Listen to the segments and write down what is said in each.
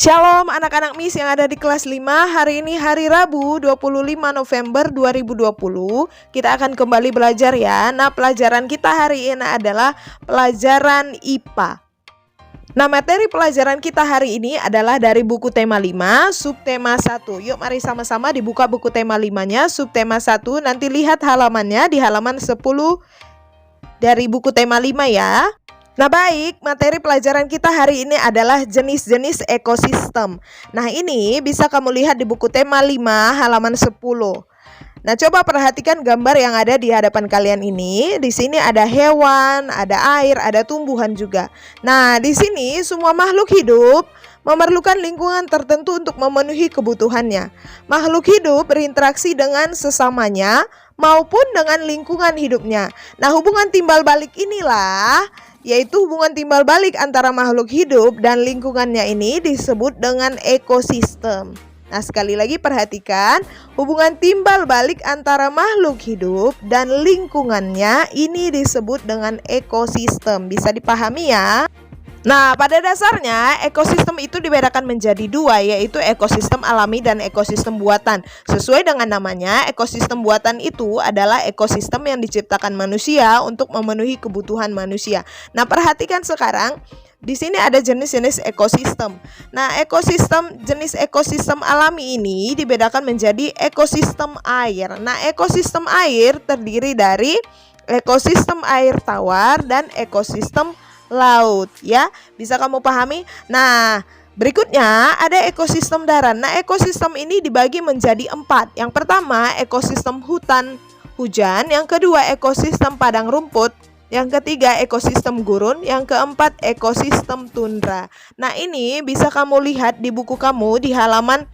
Shalom anak-anak Miss yang ada di kelas 5. Hari ini hari Rabu 25 November 2020. Kita akan kembali belajar ya. Nah, pelajaran kita hari ini adalah pelajaran IPA. Nah, materi pelajaran kita hari ini adalah dari buku tema 5, subtema 1. Yuk mari sama-sama dibuka buku tema 5-nya, subtema 1. Nanti lihat halamannya di halaman 10 dari buku tema 5 ya. Nah baik, materi pelajaran kita hari ini adalah jenis-jenis ekosistem. Nah ini bisa kamu lihat di buku tema 5 halaman 10. Nah coba perhatikan gambar yang ada di hadapan kalian ini. Di sini ada hewan, ada air, ada tumbuhan juga. Nah di sini semua makhluk hidup memerlukan lingkungan tertentu untuk memenuhi kebutuhannya. Makhluk hidup berinteraksi dengan sesamanya maupun dengan lingkungan hidupnya. Nah hubungan timbal balik inilah, yaitu hubungan timbal balik antara makhluk hidup dan lingkungannya ini disebut dengan ekosistem. Nah sekali lagi perhatikan, hubungan timbal balik antara makhluk hidup dan lingkungannya ini disebut dengan ekosistem. Bisa dipahami ya? Nah, pada dasarnya ekosistem itu dibedakan menjadi dua, yaitu ekosistem alami dan ekosistem buatan. Sesuai dengan namanya, ekosistem buatan itu adalah ekosistem yang diciptakan manusia untuk memenuhi kebutuhan manusia. Nah, perhatikan sekarang, di sini ada jenis-jenis ekosistem. Nah, jenis ekosistem alami ini dibedakan menjadi ekosistem air. Nah, ekosistem air terdiri dari ekosistem air tawar dan ekosistem laut ya, bisa kamu pahami? Nah berikutnya ada ekosistem darat. Nah ekosistem ini dibagi menjadi 4. Yang pertama ekosistem hutan hujan, yang kedua ekosistem padang rumput, yang ketiga ekosistem gurun, yang keempat ekosistem tundra. Nah ini bisa kamu lihat di buku kamu di halaman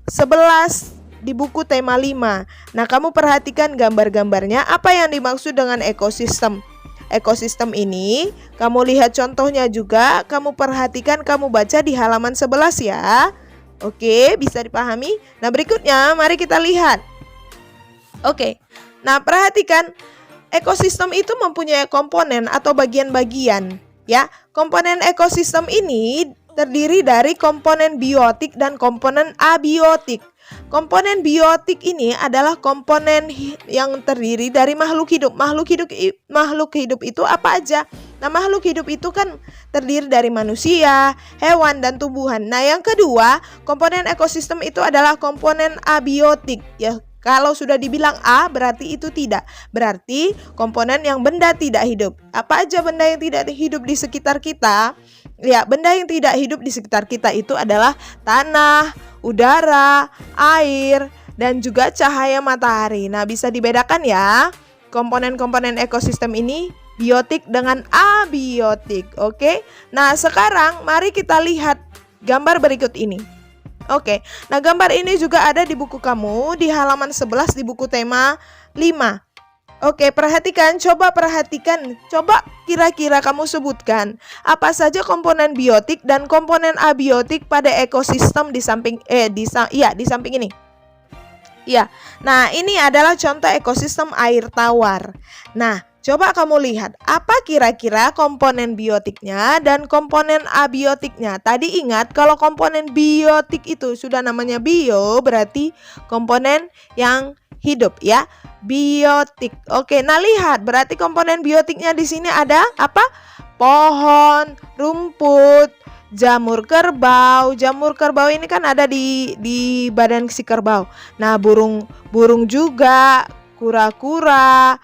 11 di buku tema 5. Nah kamu perhatikan gambar-gambarnya, apa yang dimaksud dengan ekosistem. Ekosistem ini, kamu lihat contohnya juga, kamu perhatikan, kamu baca di halaman 11 ya. Oke, bisa dipahami? Nah berikutnya, mari kita lihat. Oke, nah perhatikan, ekosistem itu mempunyai komponen atau bagian-bagian ya. Komponen ekosistem ini terdiri dari komponen biotik dan komponen abiotik. Komponen biotik ini adalah komponen yang terdiri dari makhluk hidup. Makhluk hidup itu apa aja? Nah, makhluk hidup itu kan terdiri dari manusia, hewan, dan tumbuhan. Nah, yang kedua, komponen ekosistem itu adalah komponen abiotik. Ya, kalau sudah dibilang A, berarti itu tidak. Berarti komponen yang benda tidak hidup. Apa aja benda yang tidak hidup di sekitar kita? Ya, benda yang tidak hidup di sekitar kita itu adalah tanah, udara, air, dan juga cahaya matahari. Nah, bisa dibedakan ya komponen-komponen ekosistem ini, biotik dengan abiotik. Oke. Nah, sekarang mari kita lihat gambar berikut ini. Oke. Nah, gambar ini juga ada di buku kamu di halaman 11 di buku tema 5. Oke, coba kira-kira kamu sebutkan apa saja komponen biotik dan komponen abiotik pada ekosistem di samping ini. Ya. Nah, ini adalah contoh ekosistem air tawar. Nah, coba kamu lihat apa kira-kira komponen biotiknya dan komponen abiotiknya. Tadi ingat kalau komponen biotik itu sudah namanya bio, berarti komponen yang hidup ya. Biotik. Oke, nah lihat, berarti komponen biotiknya di sini ada apa? Pohon, rumput, jamur kerbau. Jamur kerbau ini kan ada di badan si kerbau. Nah, burung juga, kura-kura,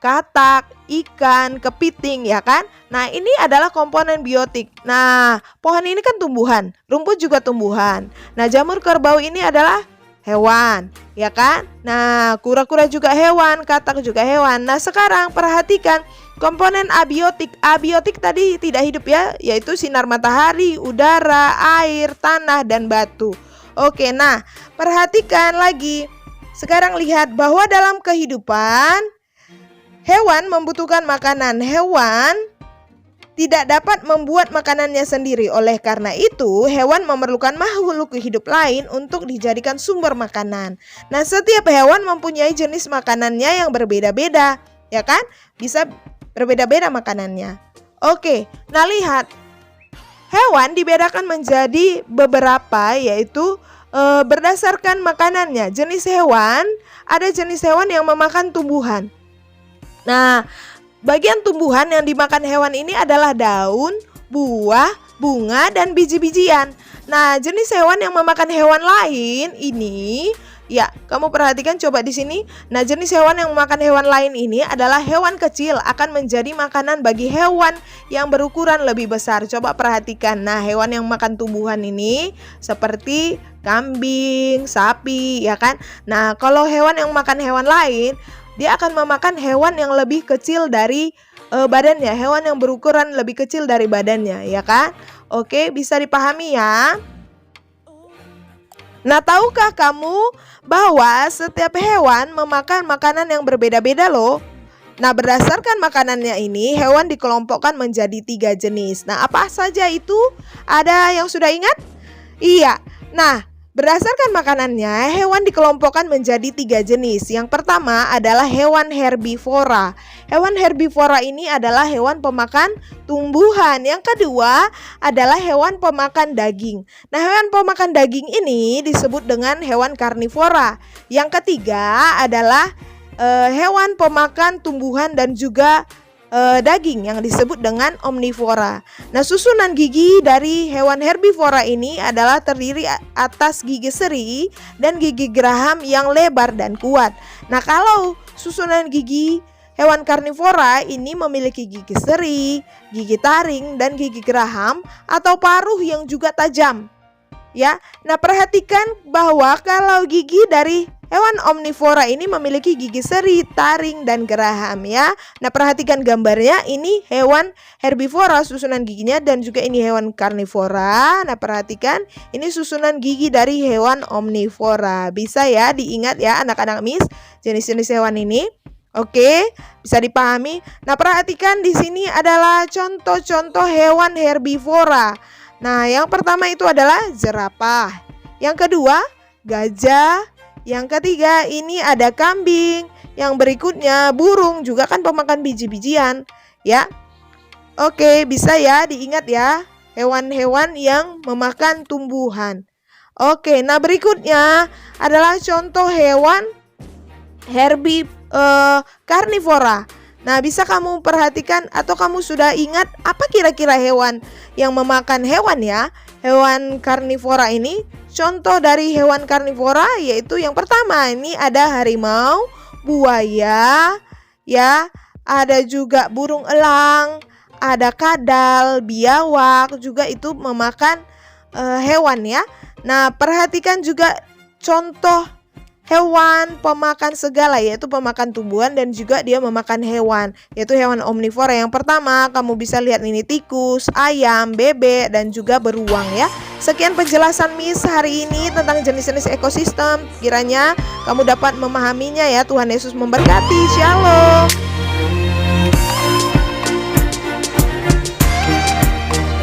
katak, ikan, kepiting ya kan? Nah, ini adalah komponen biotik. Nah, pohon ini kan tumbuhan, rumput juga tumbuhan. Nah, jamur kerbau ini adalah hewan, ya kan? Nah, kura-kura juga hewan, katak juga hewan. Nah, sekarang perhatikan komponen abiotik. Abiotik tadi tidak hidup ya, yaitu sinar matahari, udara, air, tanah, dan batu. Oke, nah, perhatikan lagi. Sekarang lihat bahwa dalam kehidupan hewan membutuhkan makanan. Hewan tidak dapat membuat makanannya sendiri. Oleh karena itu, hewan memerlukan makhluk hidup lain untuk dijadikan sumber makanan. Nah, setiap hewan mempunyai jenis makanannya yang berbeda-beda, ya kan? Bisa berbeda-beda makanannya. Oke, nah lihat. Hewan dibedakan menjadi beberapa, yaitu berdasarkan makanannya. Jenis hewan, ada jenis hewan yang memakan tumbuhan. Nah, bagian tumbuhan yang dimakan hewan ini adalah daun, buah, bunga, dan biji-bijian. Nah, jenis hewan yang memakan hewan lain ini, ya, kamu perhatikan coba di sini. Nah, jenis hewan yang memakan hewan lain ini adalah hewan kecil, akan menjadi makanan bagi hewan yang berukuran lebih besar. Coba perhatikan. Nah, hewan yang makan tumbuhan ini seperti kambing, sapi, ya kan? Nah, kalau hewan yang makan hewan lain, dia akan memakan hewan yang lebih kecil dari badannya, hewan yang berukuran lebih kecil dari badannya, ya kan? Oke, bisa dipahami ya. Nah, tahukah kamu bahwa setiap hewan memakan makanan yang berbeda-beda loh? Nah, berdasarkan makanannya ini, hewan dikelompokkan menjadi 3 jenis. Nah, apa saja itu? Ada yang sudah ingat? Iya. Nah, berdasarkan makanannya, hewan dikelompokkan menjadi 3 jenis. Yang pertama adalah hewan herbivora. Hewan herbivora ini adalah hewan pemakan tumbuhan. Yang kedua adalah hewan pemakan daging. Nah, hewan pemakan daging ini disebut dengan hewan karnivora. Yang ketiga adalah hewan pemakan tumbuhan dan juga daging yang disebut dengan omnivora. Nah, susunan gigi dari hewan herbivora ini adalah terdiri atas gigi seri dan gigi geraham yang lebar dan kuat. Nah, kalau susunan gigi hewan karnivora ini memiliki gigi seri, gigi taring, dan gigi geraham atau paruh yang juga tajam. Ya, nah perhatikan bahwa kalau gigi dari hewan omnivora ini memiliki gigi seri, taring, dan geraham ya. Nah, perhatikan gambarnya, ini hewan herbivora susunan giginya, dan juga ini hewan karnivora. Nah, perhatikan ini susunan gigi dari hewan omnivora. Bisa ya diingat ya anak-anak Miss jenis-jenis hewan ini. Oke, bisa dipahami. Nah, perhatikan di sini adalah contoh-contoh hewan herbivora. Nah, yang pertama itu adalah jerapah. Yang kedua, gajah. Yang ketiga, ini ada kambing. Yang berikutnya, burung, juga kan pemakan biji-bijian, ya. Oke, bisa ya diingat ya, hewan-hewan yang memakan tumbuhan. Oke, nah berikutnya adalah contoh hewan karnivora. Nah, bisa kamu perhatikan atau kamu sudah ingat apa kira-kira hewan yang memakan hewan ya? Hewan karnivora ini, contoh dari hewan karnivora yaitu yang pertama ini ada harimau, buaya, ya, ada juga burung elang, ada kadal, biawak, juga itu memakan hewan ya. Nah, perhatikan juga contoh hewan pemakan segala, yaitu pemakan tumbuhan dan juga dia memakan hewan, yaitu hewan omnivora. Yang pertama kamu bisa lihat ini tikus, ayam, bebek, dan juga beruang ya. Sekian penjelasan Miss hari ini tentang jenis-jenis ekosistem. Kiranya kamu dapat memahaminya ya. Tuhan Yesus memberkati. Shalom.